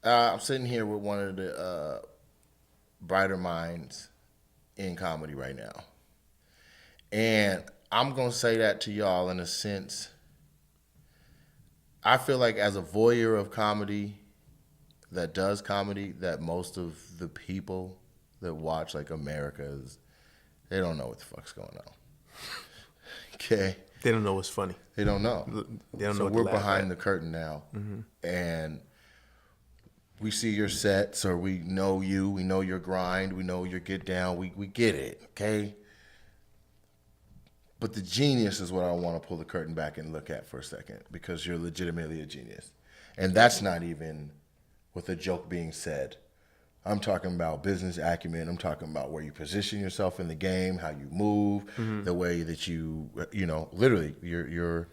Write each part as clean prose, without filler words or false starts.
I'm sitting here with one of the brighter minds in comedy right now. And I'm going to say that to y'all in a sense. I feel like as a voyeur of comedy that does comedy, that most of the people that watch like America's, they don't know what the fuck's going on. Okay? They don't know what's funny. They don't know. They don't know so what we're to laugh behind at. the curtain now. And we see your sets, or we know you, we know your grind, we know your get down, we get it, okay? But the genius is what I want to pull the curtain back and look at for a second, because you're legitimately a genius. And that's not even with a joke being said. I'm talking about business acumen. I'm talking about where you position yourself in the game, how you move, the way that you literally your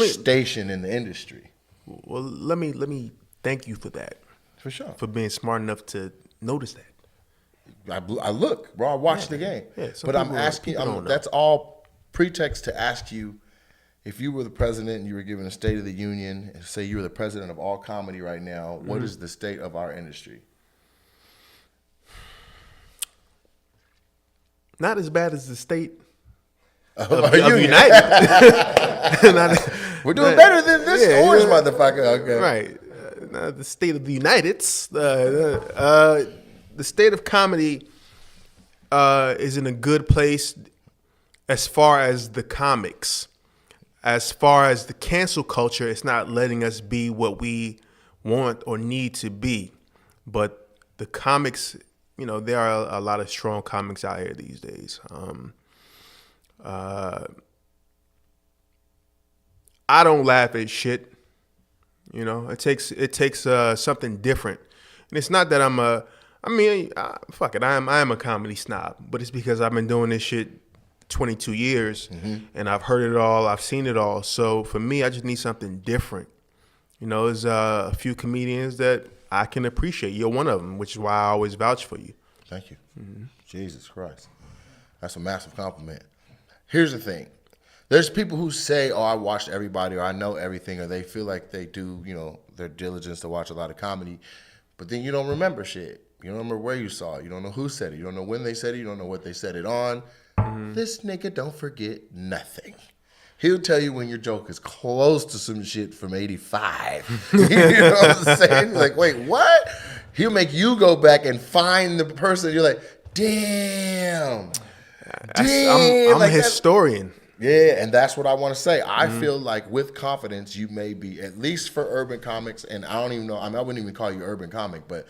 station in the industry. Well, let me thank you for that. For sure. For being smart enough to notice that. I look, bro. I watch the game. Yeah, but I'm asking. That's all pretext to ask you, if you were the president and you were given a State of the Union, and say you were the president of all comedy right now, what is the state of our industry? Not as bad as the state of United. We're doing better than this orange motherfucker. Okay. Right. The state of the Uniteds. The state of comedy is in a good place as far as the comics. As far as the cancel culture, it's not letting us be what we want or need to be. But the comics, there are a lot of strong comics out here these days. I don't laugh at shit. It takes something different. And it's not that fuck it, I am a comedy snob, but it's because I've been doing this shit 22 years and I've heard it all, I've seen it all. So for me, I just need something different. There's a few comedians that I can appreciate. You're one of them, which is why I always vouch for you. Thank you. Jesus Christ. That's a massive compliment. Here's the thing. There's people who say, I watched everybody, or I know everything, or they feel like they do, their diligence to watch a lot of comedy, but then you don't remember shit. You don't remember where you saw it. You don't know who said it. You don't know when they said it. You don't know what they said it on. This nigga don't forget nothing. He'll tell you when your joke is close to some shit from 85. You know what I'm saying? Like, wait, what? He'll make you go back and find the person. You're like, damn. I'm a historian. Yeah, and that's what I want to say. I feel like with confidence, you may be, at least for urban comics, and I don't even know, I wouldn't even call you urban comic, but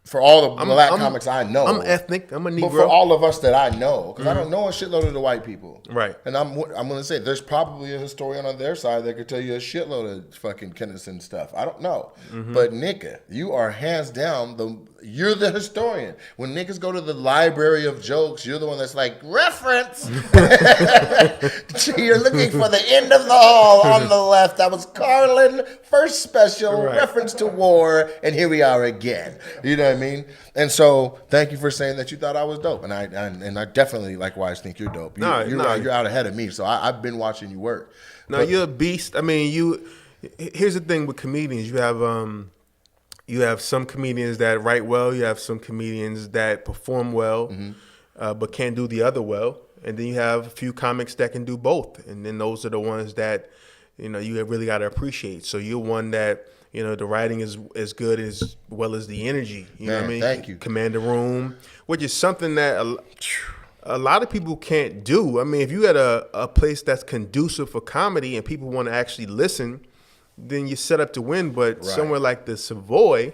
for all the black comics I know. I'm ethnic. I'm a Negro. But for all of us that I know, because I don't know a shitload of the white people. Right. And I'm going to say, there's probably a historian on their side that could tell you a shitload of fucking Kennison stuff. I don't know. But nigga, you are hands down, you're the historian. When niggas go to the library of jokes, you're the one that's like, reference! You're looking for the end of the hall on the left. That was Carlin, first special, reference to war, and here we are again. You know what I mean? And so, thank you for saying that you thought I was dope, and I definitely likewise think you're dope. You're out ahead of me, so I've been watching you work. No, you're a beast. I mean, here's the thing with comedians: you have some comedians that write well, you have some comedians that perform well, but can't do the other well, and then you have a few comics that can do both, and then those are the ones that you really got to appreciate. So you're one that. The writing is as good as well as the energy. You know what I mean? Thank you. Command the room, which is something that a lot of people can't do. I mean, if you had a place that's conducive for comedy and people want to actually listen, then you're set up to win. But somewhere like the Savoy,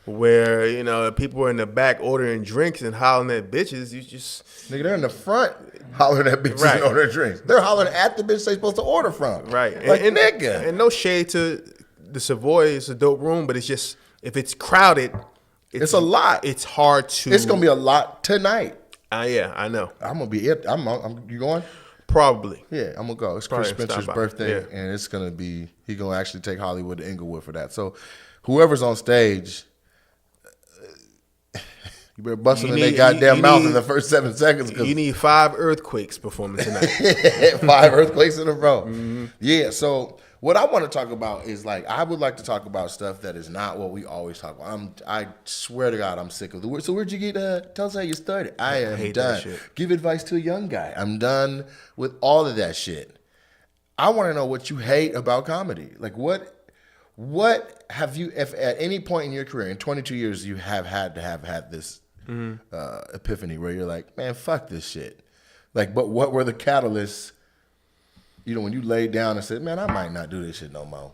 where, people are in the back ordering drinks and hollering at bitches, you just... Nigga, they're in the front hollering at bitches and ordering drinks. They're hollering at the bitch they're supposed to order from. Right. Like, nigga. And no shade to... The Savoy is a dope room, but it's just, if it's crowded, it's a lot. It's hard to. It's gonna be a lot tonight. Yeah, I know. I'm gonna be it. You going? Probably. Yeah, I'm gonna go. It's Chris Spencer's birthday, and it's gonna be. He gonna actually take Hollywood to Inglewood for that. So, whoever's on stage, you better bust them in their goddamn mouth in the first 7 seconds. You need 5 earthquakes performing tonight. 5 earthquakes in a row. Yeah. So. What I want to talk about is like I would like to talk about stuff that is not what we always talk about. I swear to God, I'm sick of the word. So where'd you get? Tell us how you started. I am hate done. that shit. Give advice to a young guy. I'm done with all of that shit. I want to know what you hate about comedy. Like what have you, if at any point in your career, in 22 years, you have had this epiphany where you're like, man, fuck this shit. Like, but what were the catalysts? You know, when you laid down and said, man, I might not do this shit no more.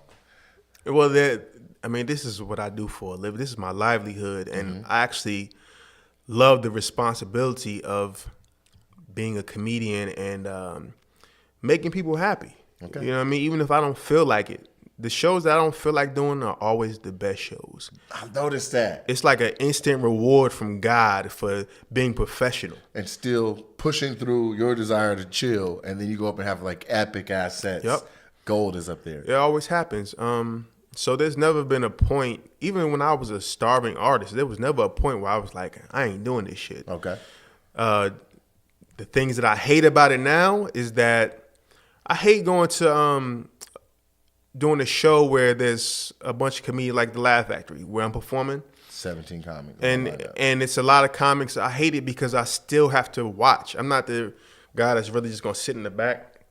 Well, this is what I do for a living. This is my livelihood, and I actually love the responsibility of being a comedian and making people happy. Okay. You know what I mean? Even if I don't feel like it. The shows that I don't feel like doing are always the best shows. I've noticed that. It's like an instant reward from God for being professional. And still pushing through your desire to chill, and then you go up and have like epic ass sets. Yep. Gold is up there. It always happens. So there's never been a point, even when I was a starving artist, there was never a point where I was like, I ain't doing this shit. Okay. The things that I hate about it now is that I hate going to doing a show where there's a bunch of comedians like the Laugh Factory where I'm performing. 17 comics. And it's a lot of comics. I hate it because I still have to watch. I'm not the guy that's really just going to sit in the back.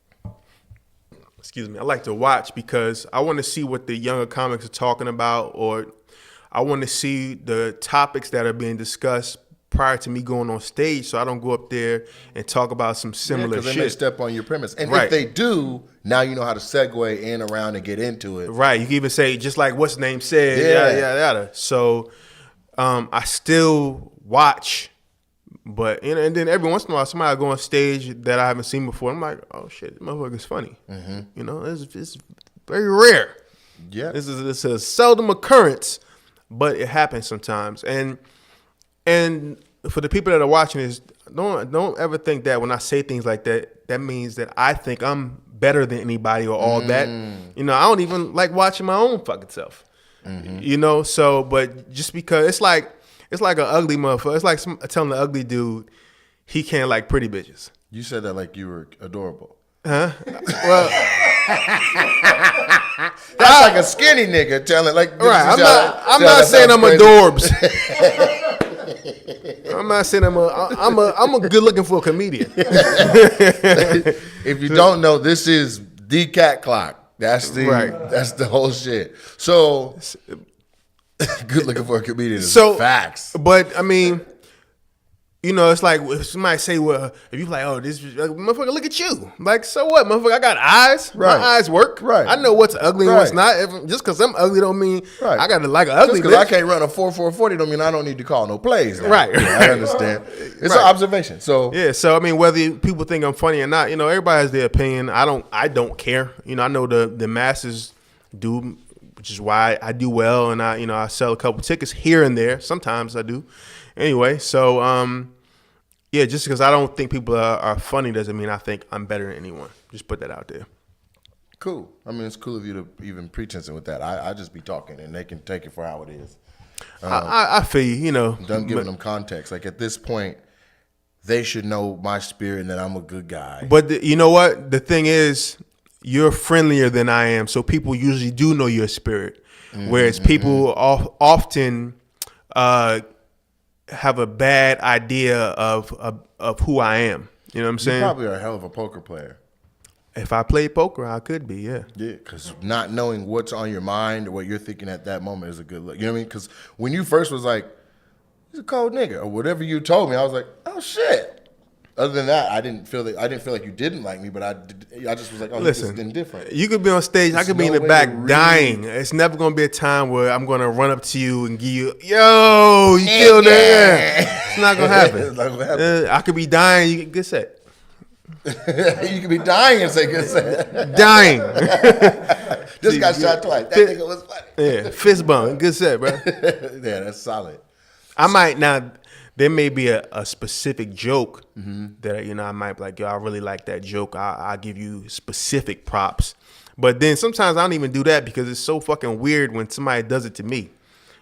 Excuse me. I like to watch because I want to see what the younger comics are talking about, or I want to see the topics that are being discussed prior to me going on stage, so I don't go up there and talk about some similar shit. Because they may step on your premise. And right. If they do, now you know how to segue in around and get into it. Right. You can even say, just like what's name said, yada. So I still watch, but and then every once in a while, somebody will go on stage that I haven't seen before. I'm like, oh shit, this motherfucker's funny. Mm-hmm. You know, it's very rare. Yeah. This is a seldom occurrence, but it happens sometimes. And for the people that are watching this, don't ever think that when I say things like that, that means that I think I'm better than anybody or all that. You know, I don't even like watching my own fucking self. Mm-hmm. You know, so but just because it's like an ugly motherfucker. It's like telling the ugly dude he can't like pretty bitches. You said that like you were adorable. Huh? Well, that's like a skinny nigga telling like. Right. I'm not saying I'm adorbs. I'm not saying I'm a good looking for a comedian. If you don't know, this is the cat clock. That's the whole shit. So good looking for a comedian is facts. But I mean, you know, it's like if somebody say, well, if you like, oh, this motherfucker, look at you. Like, so what, motherfucker? I got eyes. Right. My eyes work. Right. I know what's ugly and what's not. Just because I'm ugly don't mean I got to like an ugly. Just because I can't run a 4.40 don't mean I don't need to call no plays. Now. Right. Yeah, I understand. It's an observation. So yeah. So I mean, whether people think I'm funny or not, you know, everybody has their opinion. I don't care. You know, I know the masses do, which is why I do well, and I sell a couple tickets here and there. Sometimes I do. Anyway, so yeah, just because I don't think people are funny doesn't mean I think I'm better than anyone. Just put that out there. Cool. I mean, it's cool of you to even pretensing with that. I just be talking, and they can take it for how it is. I feel you, you know. Done giving them context. Like at this point, they should know my spirit and that I'm a good guy. But you know what? The thing is, you're friendlier than I am, so people usually do know your spirit. Whereas people often have a bad idea of who I am. You know what I'm saying? You probably are a hell of a poker player. If I played poker, I could be, yeah. Yeah, because not knowing what's on your mind or what you're thinking at that moment is a good look. You know what I mean? Because when you first was like, he's a cold nigga, or whatever you told me, I was like, oh shit. Other than that, I didn't feel like you didn't like me, but I just was like, oh, listen, this is different. You could be on stage, I could be in the back dying. It's never gonna be a time where I'm gonna run up to you and give you, yo, you killed it. It's not gonna happen. It's not gonna happen. I could be dying. You get set. You could be dying and say good set. Dying. Just got shot twice. That nigga was funny. Yeah, fist bump. Good set, bro. Yeah, that's solid. I might now. There may be a specific joke that I might be like, yo, I really like that joke. I'll give you specific props. But then sometimes I don't even do that because it's so fucking weird when somebody does it to me.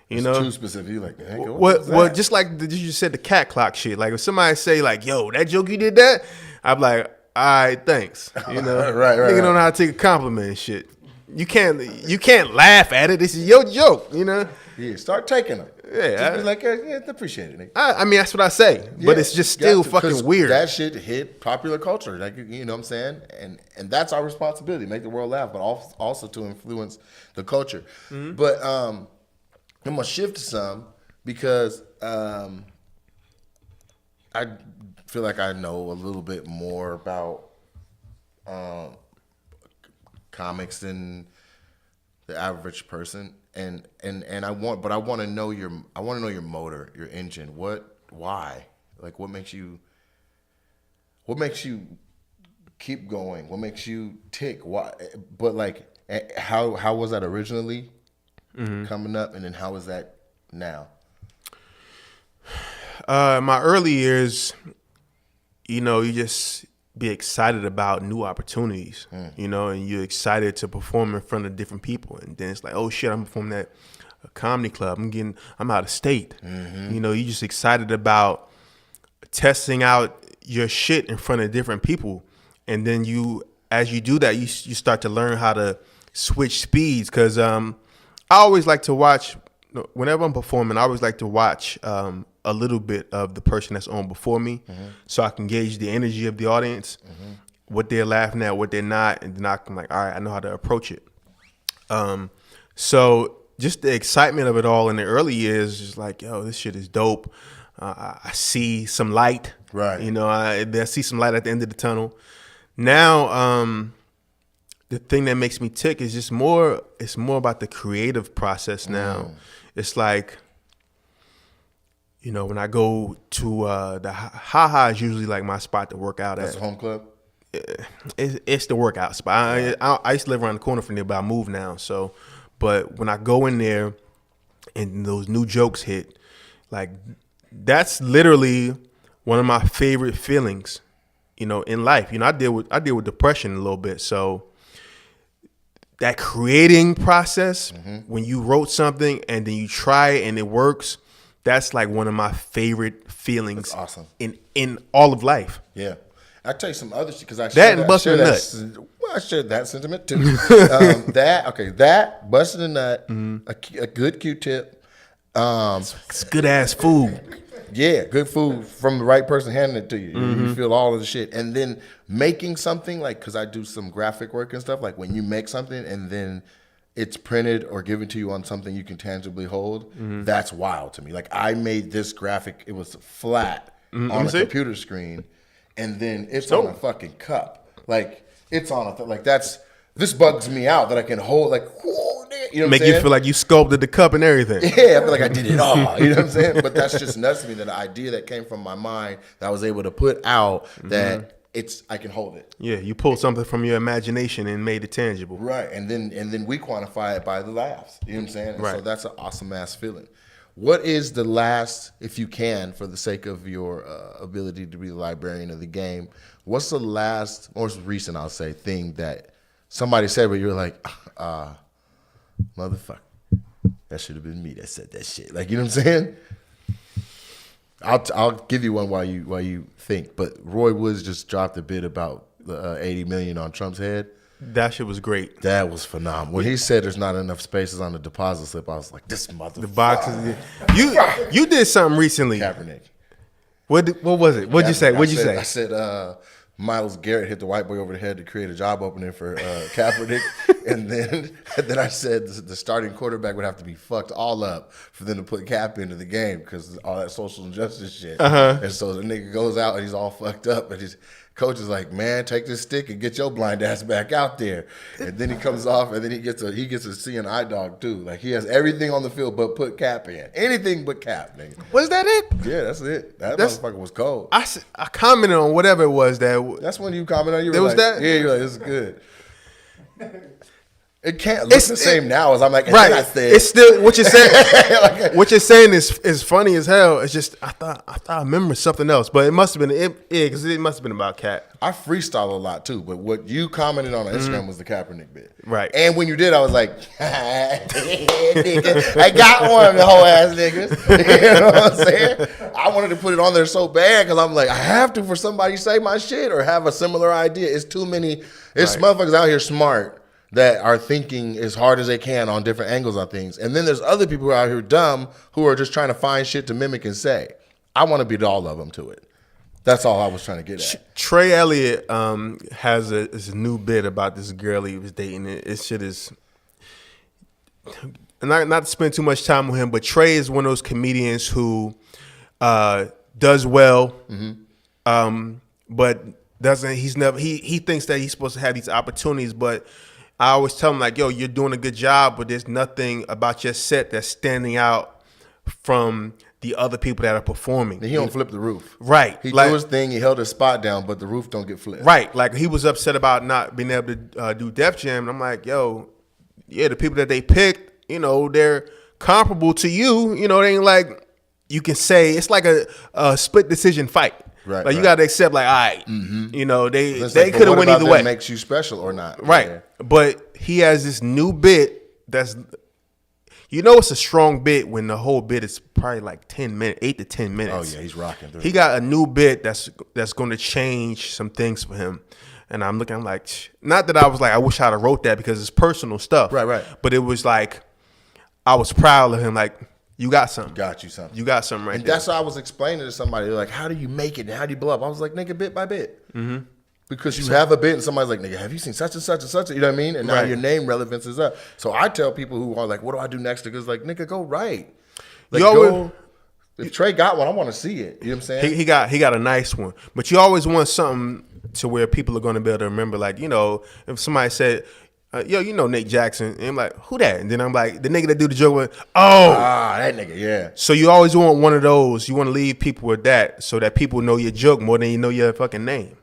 You know, too specific. You like that? Well, just like you just said the cat clock shit. Like if somebody say like, yo, that joke you did that, I'm like, all right, thanks. You know, right. Nigga don't know how to take a compliment and shit. you can't laugh at it. This is your joke, you know. Yeah, start taking them. Yeah, Just be like, yeah, appreciate it, nigga. I mean, that's what I say, but it's just still fucking weird. That shit hit popular culture, like, you know what I'm saying, and that's our responsibility, make the world laugh, but also to influence the culture. Mm-hmm. But I'm gonna shift to some because I feel like I know a little bit more about comics than the average person. And I want to know your motor, your engine. Why? Like, what makes you keep going? What makes you tick? Why? But like, how was that originally coming up, and then how is that now? My early years, you know, you just be excited about new opportunities, you know, and you're excited to perform in front of different people. And then it's like, oh shit, I'm performing at a comedy club. I'm out of state. Mm-hmm. You know, you're just excited about testing out your shit in front of different people. And then as you do that, you start to learn how to switch speeds. Cause I always like to watch, whenever I'm performing, I always like to watch a little bit of the person that's on before me, so I can gauge the energy of the audience, what they're laughing at, what they're not, and then I'm like, all right, I know how to approach it. So just the excitement of it all in the early years, just like, yo, this shit is dope. I see some light, right? You know, I see some light at the end of the tunnel. Now, the thing that makes me tick is just more. It's more about the creative process now. It's like, you know, when I go to the Ha is usually like my spot to work out at. That's the home club? It's the workout spot. I used to live around the corner from there, but I moved now. So, but when I go in there and those new jokes hit, like, that's literally one of my favorite feelings, you know, in life. You know, I deal with depression a little bit. So that creating process, when you wrote something and then you try it and it works, that's like one of my favorite feelings. That's awesome. in all of life. Yeah. I'll tell you some other shit because I shared that sentiment too. That busting a nut, a good Q-tip. It's good ass food. Yeah, good food from the right person handing it to you. You feel all of the shit. And then making something, like, because I do some graphic work and stuff, like when you make something and then it's printed or given to you on something you can tangibly hold, that's wild to me. Like, I made this graphic, it was flat on a computer screen, and then it's on a fucking cup. Like, it's on a, like, this bugs me out that I can hold, like, whoa, you know what I'm saying? You feel like you sculpted the cup and everything. Yeah, I feel like I did it all. You know what I'm saying? But that's just nuts to me, that the idea that came from my mind that I was able to put out, that I can hold it. Yeah, you pulled something from your imagination and made it tangible. Right, and then we quantify it by the laughs. You know what I'm saying? And right. So that's an awesome ass feeling. What is the last, if you can, for the sake of your ability to be the librarian of the game, what's the last, most recent, I'll say, thing that somebody said where you're like, motherfucker, that should have been me that said that shit. Like, you know what I'm saying? I'll give you one while you think. But Roy Woods just dropped a bit about the $80 million on Trump's head. That shit was great. That was phenomenal. When he said there's not enough spaces on the deposit slip, I was like, this motherfucker. The boxes. You did something recently. Kaepernick. What was it? What'd you say? I said Miles Garrett hit the white boy over the head to create a job opening for Kaepernick, and then I said the starting quarterback would have to be fucked all up for them to put Cap into the game because all that social injustice shit. And so the nigga goes out and he's all fucked up, and his coach is like, "Man, take this stick and get your blind ass back out there." And then he comes off, and then he gets a C&I dog too. Like, he has everything on the field but put Cap in, anything but Cap, nigga. Was that it? Yeah, that's it. That's motherfucker was cold. I commented on whatever it was That's when you commented on. You were was like, that? yeah, you're like, this is good. It can't look the same now as I'm like, right. I said. It's still what you're saying. What you're saying is funny as hell. It's just I thought I remember something else, but it must have been because it must have been about Cat. I freestyle a lot too, but what you commented on Instagram was the Kaepernick bit, right? And when you did, I was like, nigga, I got one of the whole ass niggas. You know what I'm saying? I wanted to put it on there so bad because I'm like, I have to for somebody to say my shit or have a similar idea. It's too many. It's motherfuckers out here smart that are thinking as hard as they can on different angles on things. And then there's other people who are out here dumb who are just trying to find shit to mimic and say. I want to beat all of them to it. That's all I was trying to get at. Trey Elliott has a new bit about this girl he was dating. It shit is not to spend too much time with him, but Trey is one of those comedians who does well, but doesn't. He's never. He thinks that he's supposed to have these opportunities, but I always tell him like, "Yo, you're doing a good job, but there's nothing about your set that's standing out from the other people that are performing." He don't flip the roof. Right. He do his thing. He held his spot down, but the roof don't get flipped. Right. Like he was upset about not being able to do Def Jam. And I'm like, yo, yeah, the people that they picked, they're comparable to you. They ain't like you can say it's like a split decision fight. Right. Like you got to accept like, all right, they could have went either way. Makes you special or not. Right. Yeah. But he has this new bit that's. It's a strong bit when the whole bit is probably like 10 minutes, 8 to 10 minutes. Oh, yeah, he's rocking through. He got a new bit that's going to change some things for him. And I'm like, not that I was like, I wish I'd have wrote that because it's personal stuff. Right. But it was like, I was proud of him. Like, you got something. Got you something. You got something right and there. That's what I was explaining to somebody. They're like, how do you make it? And how do you blow up? I was like, nigga, bit by bit. Mm-hmm. Because you have a bit and somebody's like, nigga, have you seen such and such and such? You know what I mean? And now your name relevance is up. So I tell people who are like, what do I do next? Because like, nigga, go right. Like, if Trey got one, I want to see it. You know what I'm saying? He got a nice one. But you always want something to where people are going to be able to remember. Like, if somebody said, Nate Jackson. And I'm like, who that? And then I'm like, the nigga that do the joke with, that nigga, yeah. So you always want one of those. You want to leave people with that so that people know your joke more than you know your fucking name.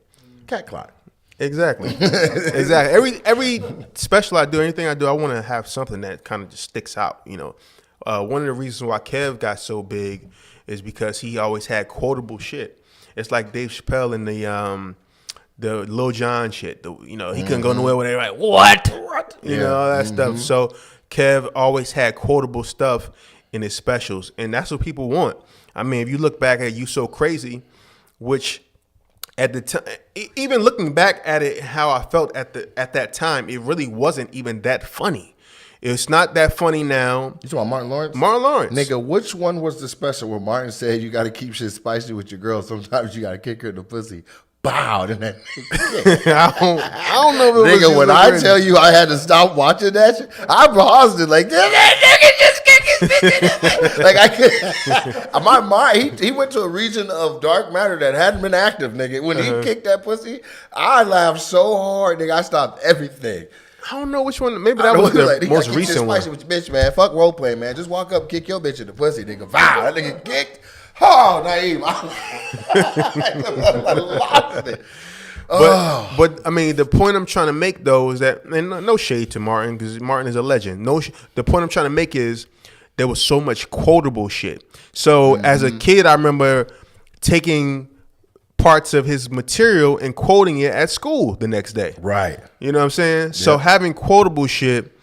Cat clock. Exactly. Exactly. Every special I do, anything I do, I want to have something that kind of just sticks out. One of the reasons why Kev got so big is because he always had quotable shit. It's like Dave Chappelle in the Lil Jon shit. He couldn't go nowhere where they're like, what? All that stuff. So Kev always had quotable stuff in his specials, and that's what people want. I mean, if you look back at You So Crazy, which at the time, even looking back at it, how I felt at that time, it really wasn't even that funny. It's not that funny now. You talking about Martin Lawrence? Martin Lawrence. Nigga, which one was the special where Martin said you got to keep shit spicy with your girl? Sometimes you got to kick her in the pussy. Bow. Then that I don't know if it nigga, when I tell you I had to stop watching that shit, I paused it like, that nigga just kick his bitch in the face. Like, I could, my mind, he went to a region of dark matter that hadn't been active, nigga. When he kicked that pussy, I laughed so hard, nigga, I stopped everything. I don't know which one. Maybe that was the like, most recent one. With your bitch, man. Fuck role play, man. Just walk up, kick your bitch in the pussy, nigga. Wow, that nigga kicked. Oh, Naim. I lost it. But I mean, the point I'm trying to make though is that, and no shade to Martin because Martin is a legend. The point I'm trying to make is there was so much quotable shit. So as a kid, I remember taking parts of his material and quoting it at school the next day. Right. You know what I'm saying? Yep. So having quotable shit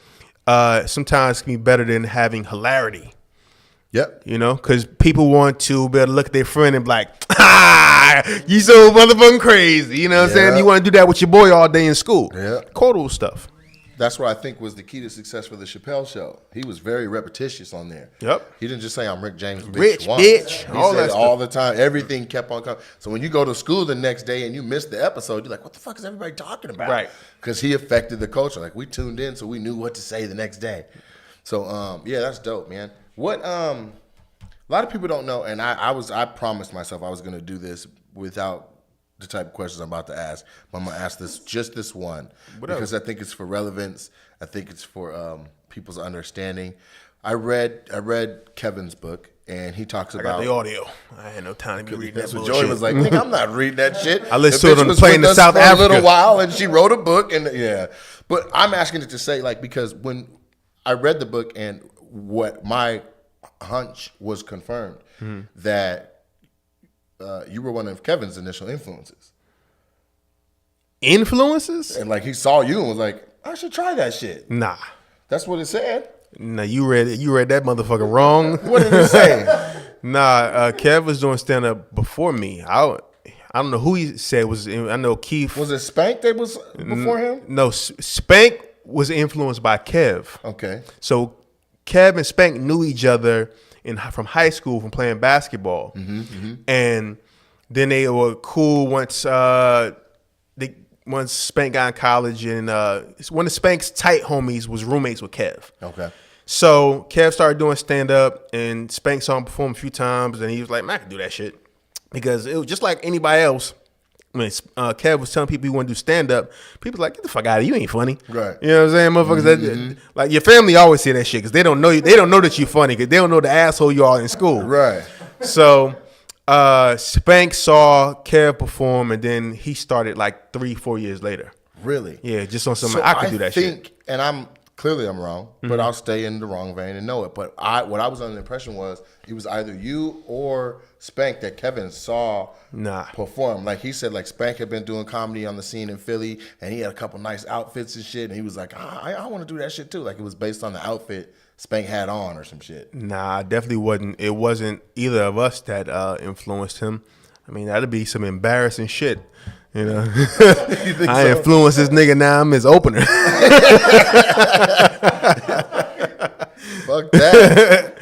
sometimes can be better than having hilarity. Yep. Because people want to be able to look at their friend and be like, you so motherfucking crazy. You know what I'm saying? You want to do that with your boy all day in school. Yeah. Quotable stuff. That's what I think was the key to success for the Chappelle show. He was very repetitious on there. Yep. He didn't just say, I'm Rick James, bitch. Rich, once. bitch. He said all the time. Everything kept on coming. So when you go to school the next day and you miss the episode, you're like, what the fuck is everybody talking about? Right. Because he affected the culture. Like, we tuned in so we knew what to say the next day. So, that's dope, man. What, a lot of people don't know, and I promised myself I was going to do this without the type of questions I'm about to ask, but I'm going to ask just this one because I think it's for relevance. I think it's for people's understanding. I read Kevin's book, and he talks about... I got the audio. I had no time to be reading that bullshit. That's what Joey was like, nigga, I'm not reading that shit. I listened to it on the plane to South Africa. For a little while, and she wrote a book, and But I'm asking it to say, like, because when I read the book and what my hunch was confirmed, that you were one of Kevin's initial influences. Influences? And like he saw you and was like, I should try that shit. Nah. That's what it said. Nah, you read that motherfucker wrong. What did it say? Kev was doing stand up before me. I don't know who he said was. I know Keith. Was it Spank that was before him? No, Spank was influenced by Kev. Okay. So Kev and Spank knew each other from high school from playing basketball, and then they were cool once once Spank got in college, and one of Spank's tight homies was roommates with Kev. Okay. So Kev started doing stand up, and Spank saw him perform a few times, and he was like, "Man, I can do that shit," because it was just like anybody else. When Kev was telling people he wanted to do stand up, people was like, "Get the fuck out of here! You ain't funny." Right. You know what I'm saying, motherfuckers? That, like your family always say that shit because they don't know you. They don't know that you funny because they don't know the asshole you are in school. Right. So Spank saw Kev perform, and then he started like 3-4 years later. Really? Yeah, just on something. So I could do that shit. And I'm wrong, but I'll stay in the wrong vein and know it. But what I was under the impression was it was either you or Spank that Kevin saw perform. Like he said, like Spank had been doing comedy on the scene in Philly, and he had a couple nice outfits and shit, and he was like, I want to do that shit too. Like it was based on the outfit Spank had on or some shit. Nah, definitely wasn't. It wasn't either of us that influenced him. I mean, that'd be some embarrassing shit. You know, I influence this nigga now. I'm his opener. Fuck that.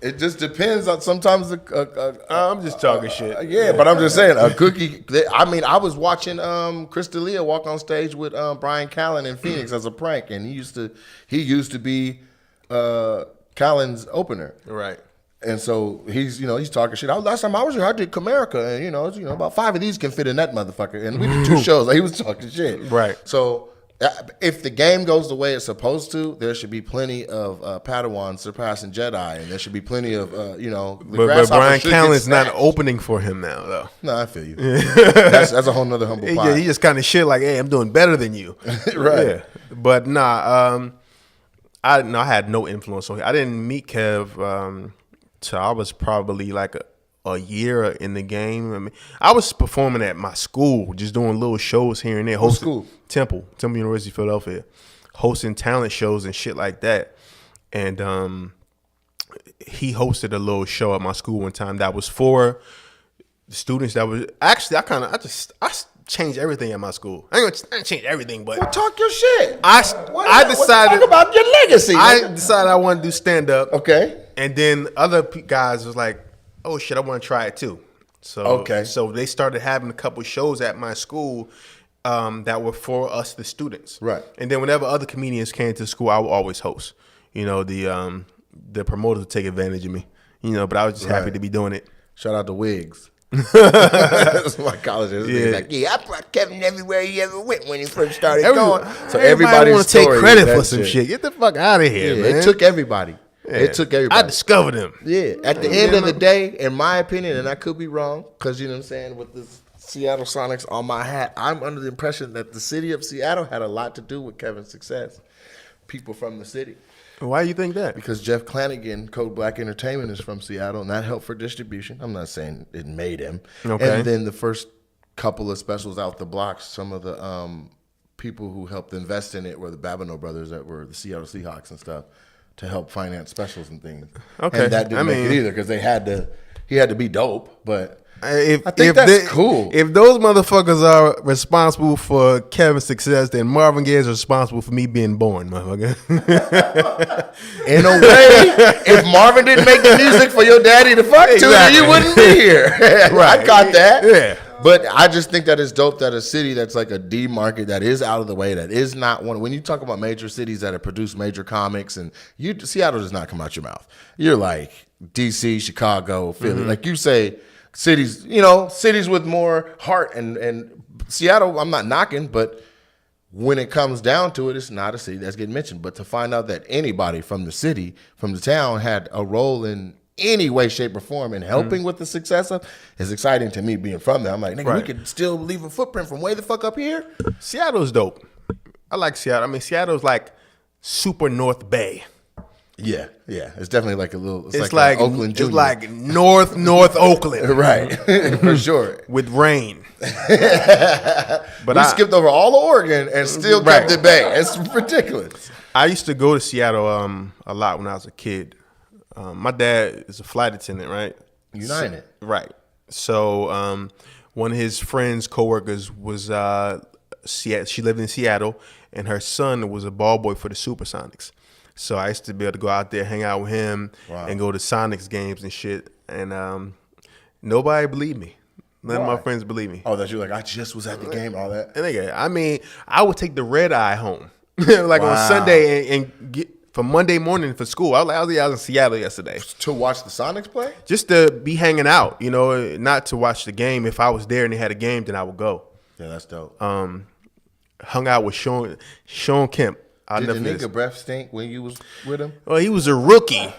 It just depends on sometimes. I'm just talking shit. Yeah, but I'm just saying a cookie. I mean, I was watching Chris D'Elia walk on stage with Brian Callen in Phoenix as a prank, and he used to be Callen's opener. Right. And so he's talking shit. Last time I was here, I did Comerica, and about 5 of these can fit in that motherfucker. And we did 2 shows. Like he was talking shit. Right. So if the game goes the way it's supposed to, there should be plenty of Padawans surpassing Jedi, and there should be plenty of But Brian Callen's not opening for him now, though. No, I feel you. that's a whole nother humble pie. Yeah, he just kind of shit like, "Hey, I'm doing better than you." Right. Yeah. But nah, I had no influence on him. I didn't meet Kev. So I was probably like a year in the game. I mean, I was performing at my school, just doing little shows here and there. What school? Temple University, Philadelphia, hosting talent shows and shit like that. And he hosted a little show at my school one time that was for the students. That was actually I changed everything at my school. I ain't change everything, but talk your shit. I decided talk about your legacy. I decided I wanted to do stand up. Okay. And then other guys was like, "Oh shit, I want to try it too." So they started having a couple shows at my school that were for us, the students. Right. And then whenever other comedians came to school, I would always host. The promoters would take advantage of me. But I was just happy to be doing it. Shout out to Wiggs. That's my college is. Yeah. Like, I brought Kevin everywhere he ever went when he first started going. So everybody want to take credit for that some shit. shit. Get the fuck out of here, man. It took everybody. Yeah. It took everybody. I discovered him. Yeah. At the end of the day, in my opinion, and I could be wrong, because you know what I'm saying, with the Seattle Sonics on my hat, I'm under the impression that the city of Seattle had a lot to do with Kevin's success. People from the city. Why do you think that? Because Jeff Clanagan, Code Black Entertainment, is from Seattle, and that helped for distribution. I'm not saying it made him. Okay. And then the first couple of specials out the blocks, some of the people who helped invest in it were the Babineau brothers that were the Seattle Seahawks and stuff to help finance specials and things. Okay. And that didn't make it either because he had to be dope, but I think if that's cool. If those motherfuckers are responsible for Kevin's success, then Marvin Gaye is responsible for me being born, motherfucker. In a way, if Marvin didn't make the music for your daddy to fuck to, then you wouldn't be here. Right. I got that. Yeah. But I just think that it's dope that a city that's like a D market that is out of the way, that is not one. When you talk about major cities that have produced major comics, and Seattle does not come out your mouth. You're like DC, Chicago, Philly. Mm-hmm. Like you say, cities with more heart. And Seattle, I'm not knocking, but when it comes down to it, it's not a city that's getting mentioned. But to find out that anybody from the city, from the town, had a role in any way, shape, or form in helping with the success of is exciting to me being from there. I'm like, nigga, we could still leave a footprint from way the fuck up here. Seattle's dope. I like Seattle. I mean, Seattle's like super North Bay. Yeah. It's definitely like a little. It's like Oakland Junior. It's like North Oakland, right? For sure. With rain. But we skipped over all of Oregon and still kept it Bay. It's ridiculous. I used to go to Seattle a lot when I was a kid. My dad is a flight attendant, right? United. Right. So one of his friends, coworkers, was She lived in Seattle, and her son was a ball boy for the Supersonics. So I used to be able to go out there, hang out with him, and go to Sonics games and shit. And nobody believed me. None of my friends believed me. Oh, that you like, I just was at the game, all that. And again, I mean, I would take the red eye home, like on Sunday, and get for Monday morning for school. I was in Seattle yesterday To watch the Sonics play? just to be hanging out. You know, not to watch the game. If I was there and they had a game, then I would go. Yeah, that's dope. Hung out with Sean Kemp. Did the nigga breath stink when you was with him? Well, he was a rookie.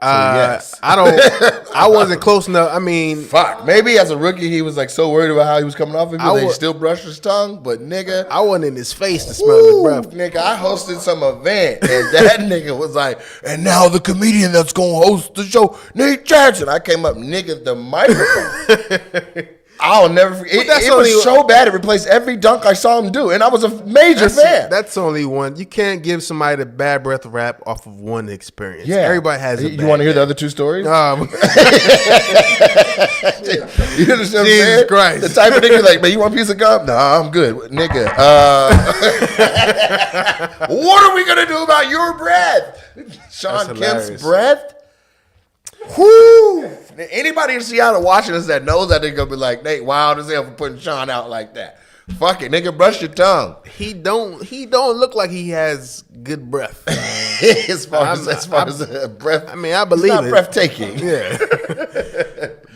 Yes. I wasn't close enough. I mean, Fuck. Maybe as a rookie, he was like so worried about how he was coming off of you that he would- still brushed his tongue. But nigga, I wasn't in his face to smell his breath. nigga, I hosted some event and that nigga was like, and now the comedian that's gonna host the show, Nate Jackson. I came up, nigga, the microphone. I'll never forget. It was so bad it replaced every dunk I saw him do, and I was a major fan. That's only one. You can't give somebody the bad breath rap off of one experience. Yeah, Everybody has a You want to hear the other two stories? You You understand what I'm saying? Jesus Christ. The type of nigga like, man, you want a piece of gum? Nah, I'm good, nigga. What are we gonna do about your breath? Sean Kemp's hilarious. breath. Whoo! Anybody in Seattle watching us that knows that, they're gonna be like, Nate, wild as hell for putting Sean out like that. Fuck it, nigga, brush your tongue. He don't look like he has good breath. as far as breath, I mean, I believe it's not it. breathtaking. Yeah.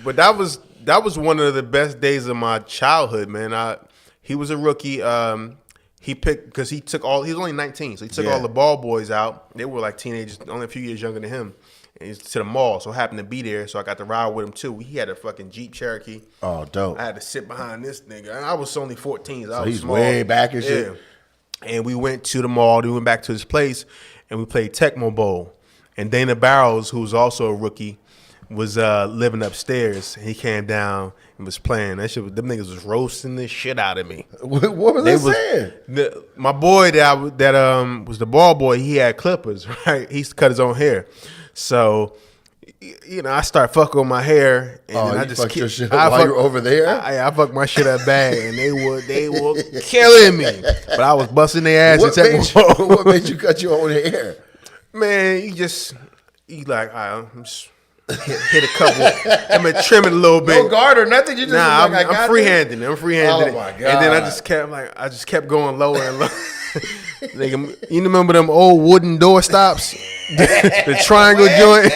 But that was one of the best days of my childhood, man. He was a rookie. He picked because he was only 19, so he took all the ball boys out. They were like teenagers, only a few years younger than him. And he's to the mall, so I happened to be there, so I got to ride with him too. He had a fucking Jeep Cherokee. Oh, dope. I had to sit behind this nigga. And I was only 14, so I was he's small. way back and shit. And we went to the mall. We went back to his place, and we played Tecmo Bowl. And Dana Barrows, who's also a rookie, was living upstairs. He came down and was playing. That shit, them niggas was roasting the shit out of me. What was they saying? My boy that was the ball boy. He had clippers, right? He used to cut his own hair. So, you know, I start fucking with my hair, and then I just fucked your shit up while you were over there. I fucked my shit up bad, and they were killing me. But I was busting their ass. What made you cut your own hair? Man, you like, all right, I'm just hit a couple. I'm gonna trim it a little bit. No guard or nothing. You just I'm I'm freehanding. I'm freehanding. Oh my god! And then I just kept going lower and lower. Nigga, you remember them old wooden door stops, the triangle joint?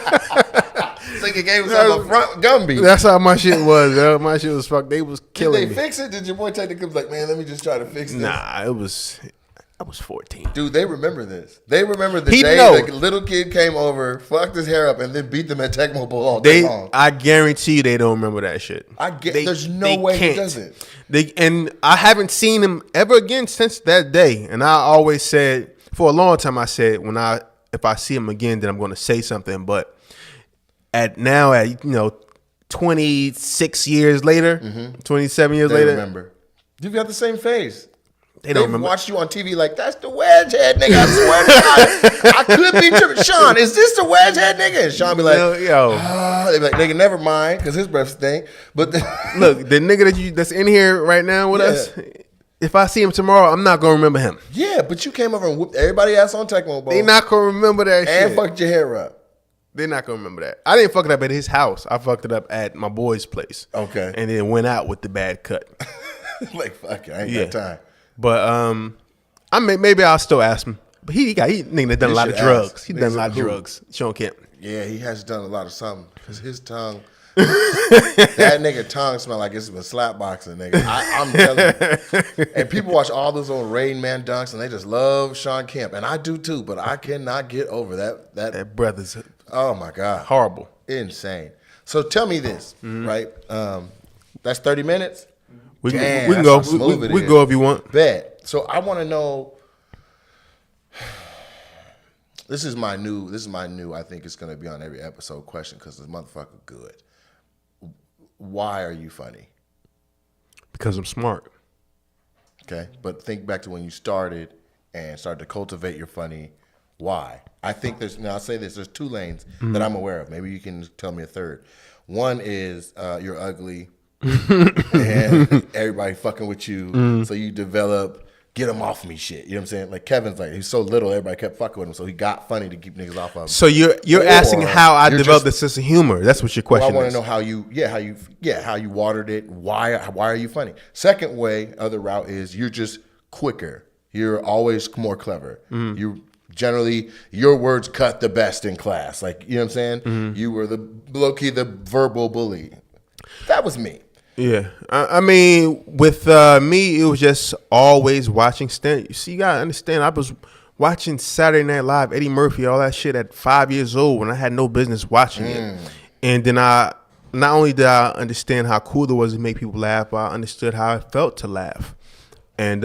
Nigga gave himself a front Gumby. That's how my shit was. Yo. My shit was fucked. They was killing Did me. they fix it? Did your boy take the clips like, man, let me just try to fix this? Nah, I was 14. Dude, they remember this. They remember the He day know. the little kid came over, fucked his hair up, and then beat them at Tecmo Bowl all day long. I guarantee you they don't remember that shit. There's no way he doesn't. And I haven't seen him ever again since that day. And I always said, for a long time, I said, if I see him again, then I'm going to say something. But at 26 years later, 27 years They later, remember. You've got the same face. they don't They've remember. watched you on TV like, that's the wedge head nigga. I swear to God. I could be tripping. Sean, is this the wedge head nigga? And Sean be like, they be like, nigga, never mind, because his breath stink. But Look, the nigga that's in here right now with us, if I see him tomorrow, I'm not going to remember him. yeah, but you came over and whooped everybody ass on Tecmo Bowl. They not going to remember that shit. and fucked your hair up. They're not gonna remember that. I didn't fuck it up at his house. I fucked it up at my boy's place. Okay. And then went out with the bad cut. Like, fuck it, I ain't got time. But maybe I'll still ask him. But he nigga done a lot of should drugs. ask. He done a Niggas lot of who? drugs. Sean Kemp. Yeah, he has done a lot of something because his tongue. That nigga tongue smell like it's been slap boxing, nigga. I'm telling you. And people watch all those old Rain Man dunks and they just love Sean Kemp. And I do too, but I cannot get over that. That brother's Oh my God. horrible. Insane. So tell me this, right? That's 30 minutes? We can Damn, go. that's how smooth it We is. can go if you want. Bet. So I want to know. This is my new. I think it's gonna be on every episode question because this motherfucker good. Why are you funny? Because I'm smart. Okay, but think back to when you started and started to cultivate your funny. Why? I think I'll say this. There's two lanes that I'm aware of. Maybe you can tell me a third. One is you're ugly. and everybody fucking with you. So you develop get him off me shit. You know what I'm saying? Like Kevin's like he's so little, everybody kept fucking with him, so he got funny to keep niggas off of him. So you're asking how I developed the sense of humor. That's what your question is. I want to know how you watered it. Why are you funny? Second way, other route is you're just quicker. You're always more clever. You generally your words cut the best in class. Like you know what I'm saying? You were the low-key the verbal bully. That was me. Yeah, I mean, with me, it was just always watching stand. You see, you gotta understand. I was watching Saturday Night Live, Eddie Murphy, all that shit at 5 years old when I had no business watching it. And then not only did I understand how cool it was to make people laugh, but I understood how it felt to laugh. And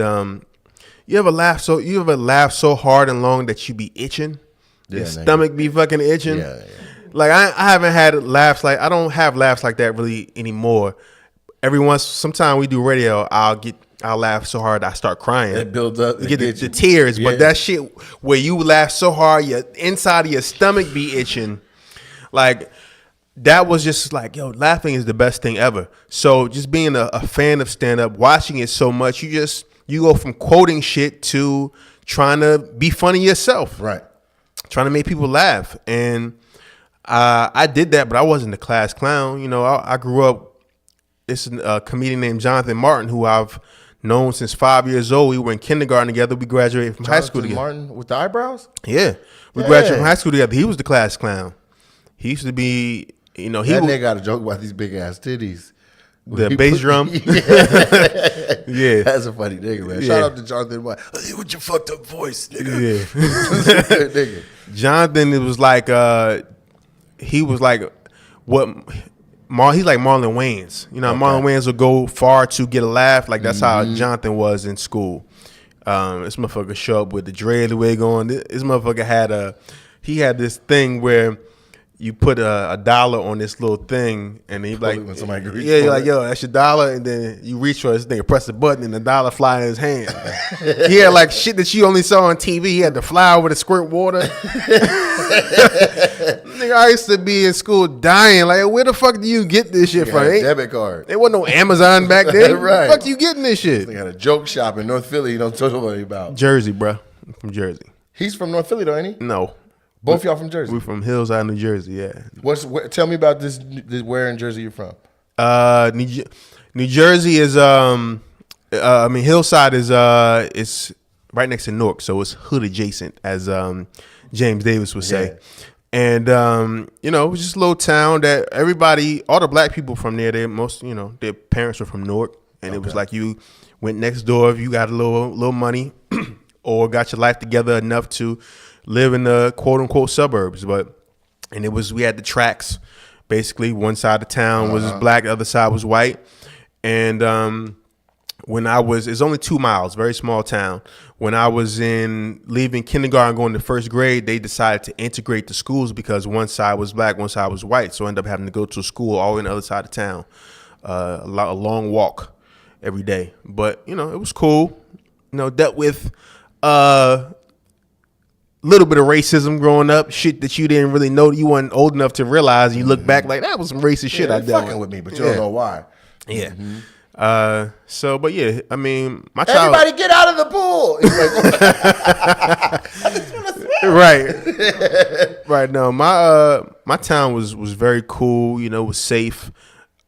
you ever laugh so hard and long that you be itching? Your stomach be fucking itching. Yeah. Like I haven't had laughs like I don't have laughs like that really anymore. Sometime we do radio, I'll laugh so hard I start crying. It builds up. You get the tears, but that shit where you laugh so hard, your inside of your stomach be itching. Like that was just like, yo, laughing is the best thing ever. So just being a fan of stand up, watching it so much, you go from quoting shit to trying to be funny yourself, right? Trying to make people laugh, and I did that, but I wasn't the class clown. You know, I grew up. It's a comedian named Jonathan Martin who I've known since 5 years old. We were in kindergarten together. We graduated from high school together. Martin with the eyebrows? Yeah. We graduated from high school together. He was the class clown. He used to be, you know, that nigga got a joke about these big ass titties. The bass drum? Yeah. That's a funny nigga, man. Shout out to Jonathan Martin. Hey, with your fucked up voice, nigga. Yeah. Nigga. Jonathan, it was like, he was like, he's like Marlon Wayans. You know, okay. Marlon Wayans would go far to get a laugh. Like that's how Jonathan was in school. This motherfucker show up with the dread wig on. This motherfucker had this thing where you put a dollar on this little thing, and he like, when somebody reach you're like, yo, that's your dollar, and then you reach for this thing, press the button, and the dollar fly in his hand. He had like shit that you only saw on TV. He had the flower with a squirt water. Nigga, I used to be in school dying. Like, where the fuck do you get this shit from? Debit card. There wasn't no Amazon back then. Right. Where the fuck you getting this shit? He had a joke shop in North Philly. You don't tell nobody about. Jersey, bro. I'm from Jersey. He's from North Philly, though, ain't he? No. Both y'all from Jersey? We're from Hillside, New Jersey, yeah. Tell me about this where in Jersey you're from. New Jersey is Hillside is it's right next to Newark, so it's hood adjacent, as James Davis would say. Yeah. And you know, it was just a little town that all the black people from there, their parents were from Newark, and it was like you went next door if you got a little money or got your life together enough to live in the quote unquote suburbs. We had the tracks. Basically, one side of town was black, the other side was white. And it's only 2 miles, very small town. When I was leaving kindergarten, going to first grade, they decided to integrate the schools because one side was black, one side was white. So I ended up having to go to a school all on the other side of town, a long walk every day. But you know, it was cool. You know, dealt with little bit of racism growing up, shit that you didn't really know, you weren't old enough to realize. You look back like that was some racist shit I dealt fucking with me, but you don't know why. Yeah. But yeah, I mean, my everybody get out of the pool. I just want to swim. Right. No, my town was very cool. You know, it was safe.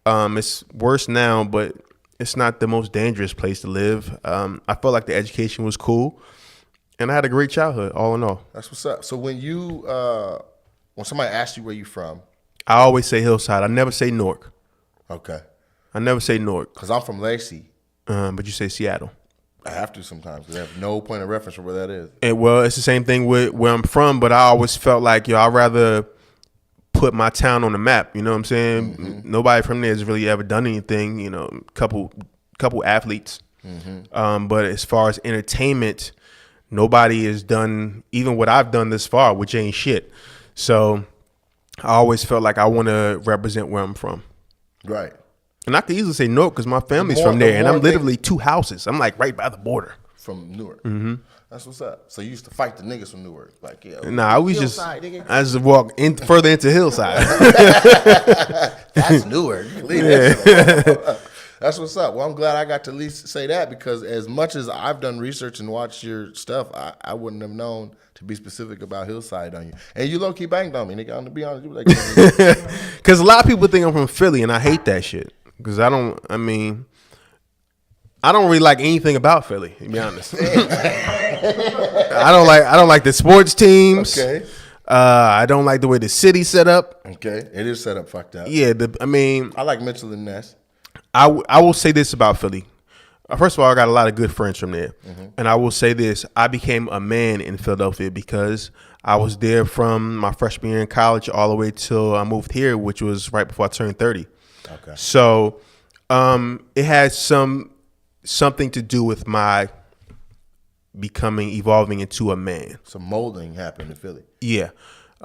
It's worse now, but it's not the most dangerous place to live. I felt like the education was cool. And I had a great childhood, all in all. That's what's up. So when somebody asks you where you from, I always say Hillside. I never say Newark. Okay. I never say Newark. Because I'm from Lacey. But you say Seattle. I have to sometimes because I have no point of reference for where that is. Well, it's the same thing with where I'm from, but I always felt like, I'd rather put my town on the map. You know what I'm saying? Mm-hmm. Nobody from there has really ever done anything. You know, couple athletes. Mm-hmm. But as far as entertainment, nobody has done even what I've done this far, which ain't shit. So I always felt like I want to represent where I'm from. Right. And I could easily say Newark because my family's from there, and I'm literally 2 houses. I'm like right by the border. From Newark. Mm-hmm. That's what's up. So you used to fight the niggas from Newark, like I just walk further into Hillside. That's Newark. Leave that shit alone. That's what's up. Well, I'm glad I got to at least say that because as much as I've done research and watched your stuff, I wouldn't have known to be specific about Hillside on you. And you low-key banged on me, nigga. I'm to be honest. You like, because a lot of people think I'm from Philly, and I hate that shit. Because I don't really like anything about Philly, to be honest. I don't like the sports teams. Okay. I don't like the way the city's set up. Okay. It is set up fucked up. Yeah, I like Mitchell and Ness. I will say this about Philly. First of all, I got a lot of good friends from there. And I will say this. I became a man in Philadelphia because I was there from my freshman year in college all the way till I moved here, which was right before I turned 30. Okay. So it had something to do with my evolving into a man. Some molding happened in Philly. Yeah.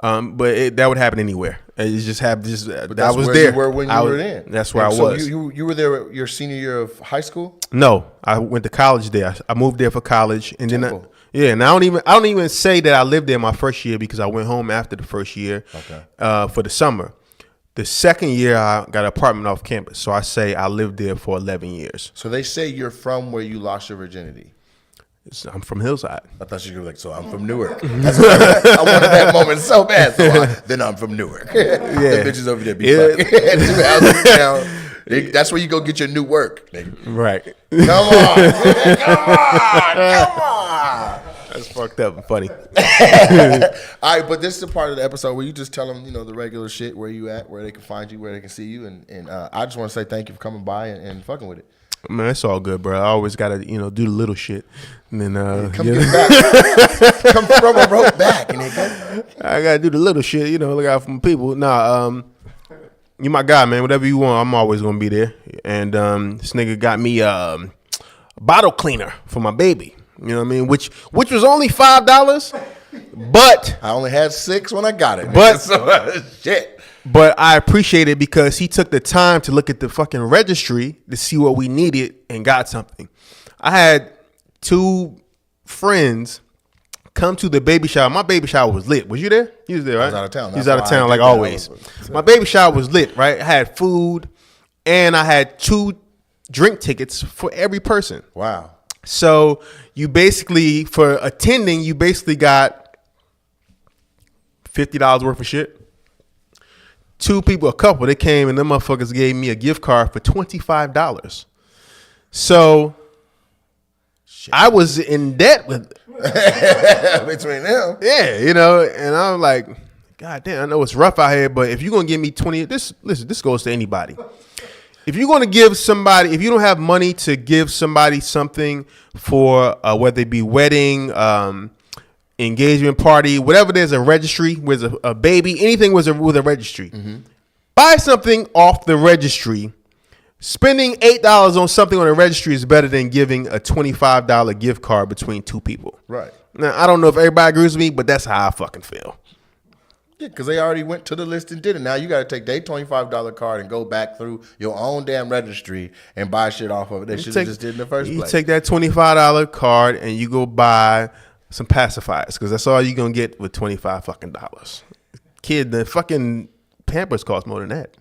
But that would happen anywhere. It just happened. But I that's was where there. you were when you were in. That's where And I so was. You were there your senior year of high school? No, I went to college there. I moved there for college, and then Temple. and I don't even say that I lived there my first year because I went home after the first year. Okay. For the summer. The second year I got an apartment off campus, so I say I lived there for 11 years. So they say you're from where you lost your virginity. I'm from Hillside. I thought you were like, so I'm from Newark. That's what I wanted that moment so bad. So then I'm from Newark. The bitches over there be fucking. 2 houses down. That's where you go get your new work. Nigga. Right. Come on. Come on. That's fucked up and funny. All right, but this is the part of the episode where you just tell them, the regular shit, where you at, where they can find you, where they can see you. And I just want to say thank you for coming by and fucking with it. Man, it's all good, bro. I always gotta, do the little shit, and then Come get back. Come from a rope back, nigga. I gotta do the little shit, look out for my people. Nah, you my guy, man. Whatever you want, I'm always gonna be there. And this nigga got me a bottle cleaner for my baby. You know what I mean? Which was only $5, but I only had 6 when I got it. But so, shit. But I appreciate it because he took the time to look at the fucking registry to see what we needed and got something. I had 2 friends come to the baby shower. My baby shower was lit. Was you there? You was there, right? I was out of town. You was out of town like always. My baby shower was lit, right? I had food and I had 2 drink tickets for every person. Wow. So you basically, for attending, you basically got $50 worth of shit. 2 people, a couple, they came and them motherfuckers gave me a gift card for $25. So shit. I was in debt with between them. Yeah, and I'm like, God damn, I know it's rough out here, but if you're gonna give me 20, this goes to anybody. If you're gonna give somebody, if you don't have money to give somebody something for whether it be wedding, engagement party, whatever, there's a registry with a baby, anything with a registry. Mm-hmm. Buy something off the registry. Spending $8 on something on the registry is better than giving a $25 gift card between 2 people. Right. Now, I don't know if everybody agrees with me, but that's how I fucking feel. Yeah, because they already went to the list and did it. Now you got to take their $25 card and go back through your own damn registry and buy shit off of it. They should have just did in the first place. You take that $25 card and you go buy some pacifiers because that's all you're going to get with $25 fucking dollars. Kid, the fucking Pampers cost more than that.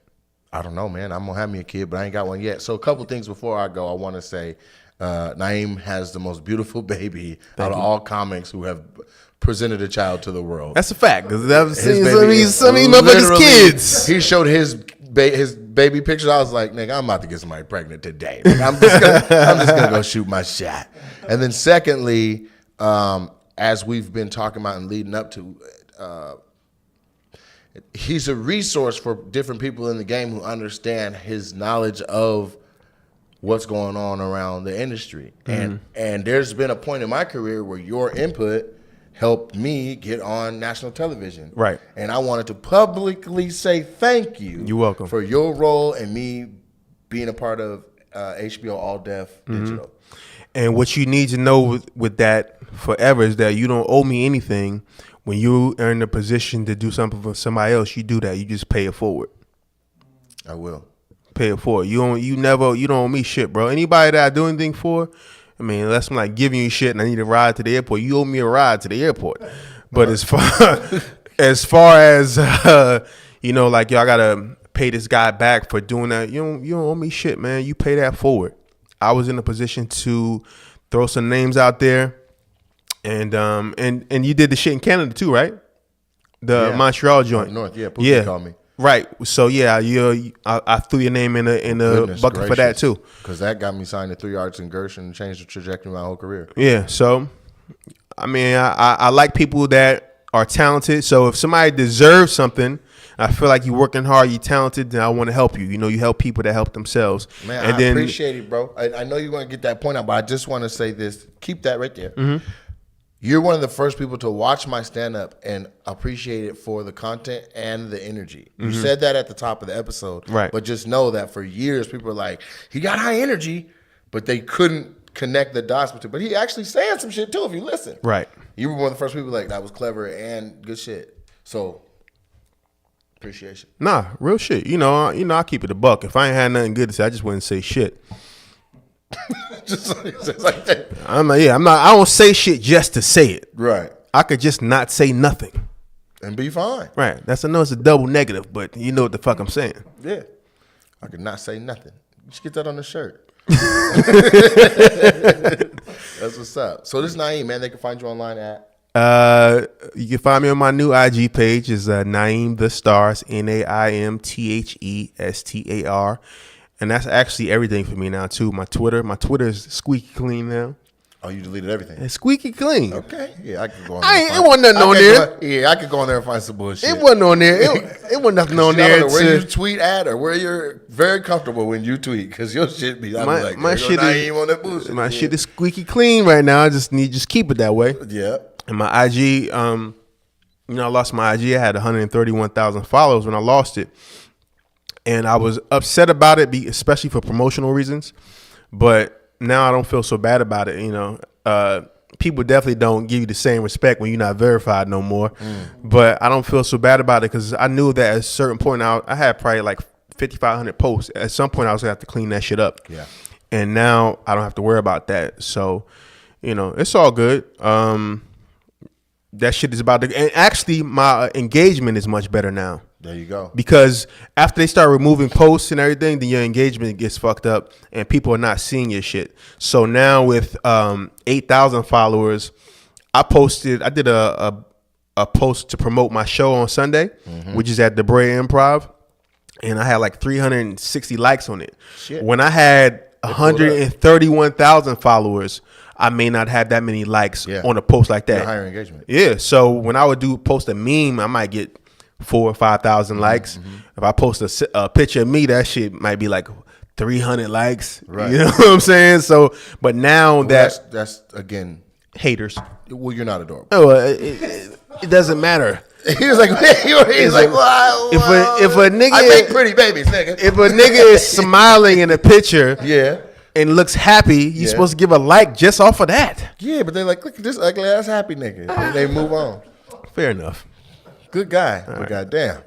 I don't know, man. I'm going to have me a kid, but I ain't got one yet. So a couple things before I go. I want to say Naim has the most beautiful baby out of all comics who have presented a child to the world. That's a fact. Because I've seen some of these literally, motherfuckers' kids. He showed his baby pictures. I was like, nigga, I'm about to get somebody pregnant today. Like, I'm just gonna go shoot my shot. And then secondly, as we've been talking about and leading up to, he's a resource for different people in the game who understand his knowledge of what's going on around the industry. Mm-hmm. And there's been a point in my career where your input helped me get on national television. Right. And I wanted to publicly say thank you. You're welcome. For your role and me being a part of HBO All Def Digital. And what you need to know with that forever is that you don't owe me anything. When you are in a position to do something for somebody else, you do that. You just pay it forward. I will. Pay it forward. You don't owe me shit, bro. Anybody that I do anything for, I mean, unless I'm like giving you shit and I need a ride to the airport, you owe me a ride to the airport. But as far as like y'all gotta pay this guy back for doing that. You don't owe me shit, man. You pay that forward. I was in a position to throw some names out there, and you did the shit in Canada too, right? The Montreal joint. North, Pookie called me. Right. So yeah, I threw your name in the bucket for that too. Because that got me signed to 3 Arts and Gershon and changed the trajectory of my whole career. Yeah. So, I mean, I like people that are talented. So if somebody deserves something, I feel like you're working hard, you're talented, then I want to help you. You know, you help people that help themselves. Man, I appreciate it, bro. I know you're going to get that point out, but I just want to say this. Keep that right there. Mm-hmm. You're one of the first people to watch my stand-up and appreciate it for the content and the energy. You said that at the top of the episode. Right. But just know that for years, people are like, he got high energy, but they couldn't connect the dots. But he actually saying some shit, too, if you listen. Right. You were one of the first people like, that was clever and good shit. So, appreciation. Nah, real shit. You know, I keep it a buck. If I ain't had nothing good to say, I just wouldn't say shit. just like that. I don't say shit just to say it. Right. I could just not say nothing. And be fine. Right. I know it's a double negative, but you know what the fuck I'm saying. Yeah. I could not say nothing. You should get that on the shirt. That's what's up. So this is Naim, man. They can find you online at? You can find me on my new IG page. Is Naim the Stars, NaimThestar. And that's actually everything for me now too. My Twitter is squeaky clean now. Oh, you deleted everything? It's squeaky clean. Okay. Yeah, I could go on there. It wasn't nothing on there. I could go on there and find some bullshit. It wasn't on there. It wasn't nothing on there. I don't know where you tweet at or where you're very comfortable when you tweet because your shit be like, my shit is on that bullshit. My shit is squeaky clean right now. I just keep it that way. Yeah. And my IG, I lost my IG. I had 131,000 followers when I lost it. And I was upset about it, especially for promotional reasons. But now I don't feel so bad about it. You know, people definitely don't give you the same respect when you're not verified no more. But I don't feel so bad about it because I knew that at a certain point, I had probably like 5,500 posts. At some point, I was going to have to clean that shit up. Yeah. And now I don't have to worry about that. So, it's all good. That shit is about to, and actually my engagement is much better now. There you go. Because after they start removing posts and everything, then your engagement gets fucked up and people are not seeing your shit. So now with 8,000 followers, I did a post to promote my show on Sunday, which is at the Brea Improv, and I had like 360 likes on it. Shit. When I had 131,000 followers, I may not have that many likes on a post like that. Higher engagement. Yeah. So when I would post a meme, I might get 4,000 or 5,000 likes. If I post a picture of me, that shit might be like 300 likes. Right. You know what I'm saying? So, but now that's again haters. Well, you're not adorable. Oh, it doesn't matter. He was like, well, if a nigga, I make pretty babies, nigga. If a nigga is smiling in a picture, and looks happy, you're supposed to give a like just off of that. Yeah, but they're like, look at this ugly ass happy nigga. And they move on. Fair enough. Good guy. But goddamn.